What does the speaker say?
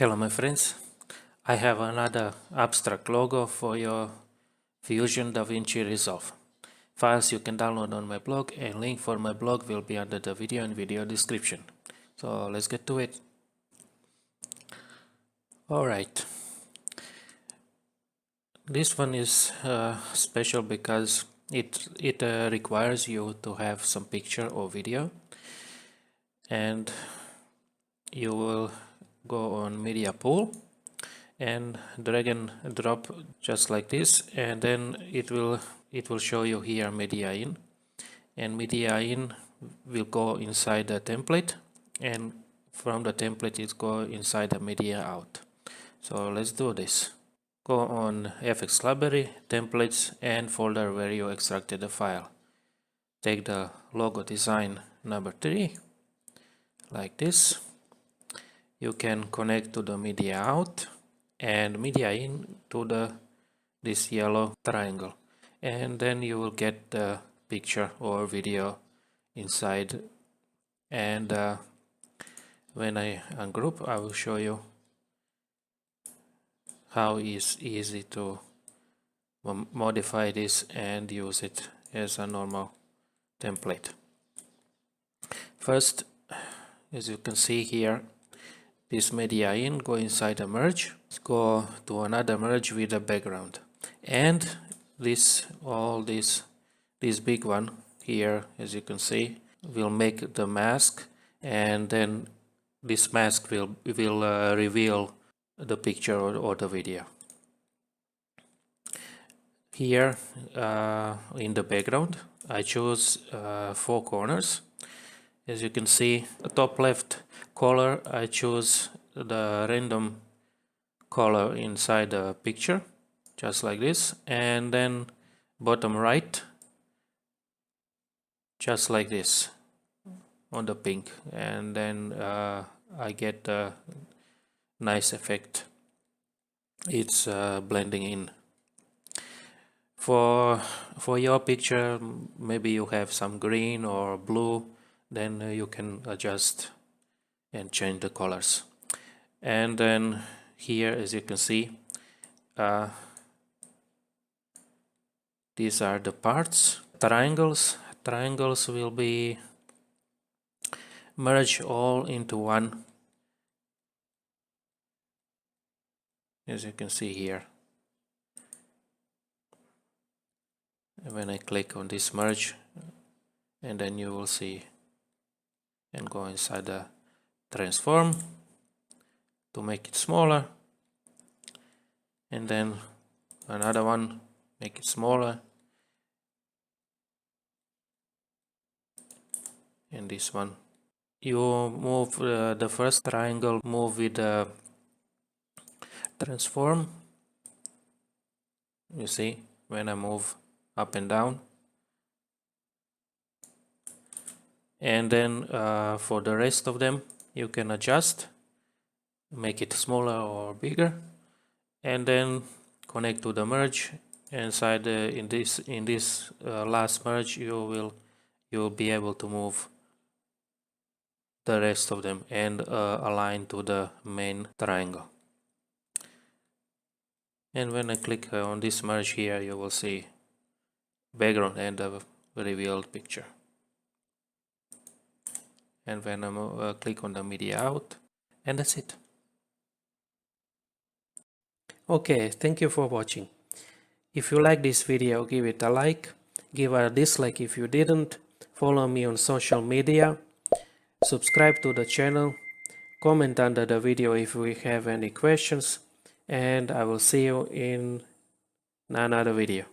Hello my friends, I have another abstract logo for your Fusion Davinci Resolve. Files you can download on my blog, and link for my blog will be under the video and video description. So let's get to it. Alright, this one is special because it requires you to have some picture or video, and you will go on media pool and drag and drop just like this, and then it will show you here media in, and media in will go inside the template, and from the template it go inside the media out. So let's do this. Go on FX library, templates, and folder where you extracted the file. Take the logo design number 3 like this. You can connect to the media out and media in to this yellow triangle, and then you will get the picture or video inside. And when I ungroup, I will show you how it's easy to modify this and use it as a normal template. First, as you can see here, this media in go inside the merge, go to another merge with a background, and this big one here, as you can see, will make the mask, and then this mask will reveal the picture or the video. Here in the background I choose 4 corners. As you can see, the top left color, I choose the random color inside the picture, just like this, and then bottom right, just like this on the pink, and then I get a nice effect. It's blending in. For your picture, maybe you have some green or blue, then you can adjust and change the colors. And then here, as you can see, these are the parts. Triangles will be merged all into one, as you can see here. And when I click on this merge, and then you will see, and go inside the transform to make it smaller, and then another one, make it smaller, and this one. You move the first triangle, move with the transform. You see, when I move up and down, and then for the rest of them you can adjust, make it smaller or bigger, and then connect to the merge. Inside in this last merge, you will be able to move the rest of them and align to the main triangle. And when I click on this merge here, you will see background and the revealed picture. And when I click on the media out, and that's it. Okay, thank you for watching. If you like this video, give it a like, give a dislike if you didn't, follow me on social media, subscribe to the channel, comment under the video if we have any questions, and I will see you in another video.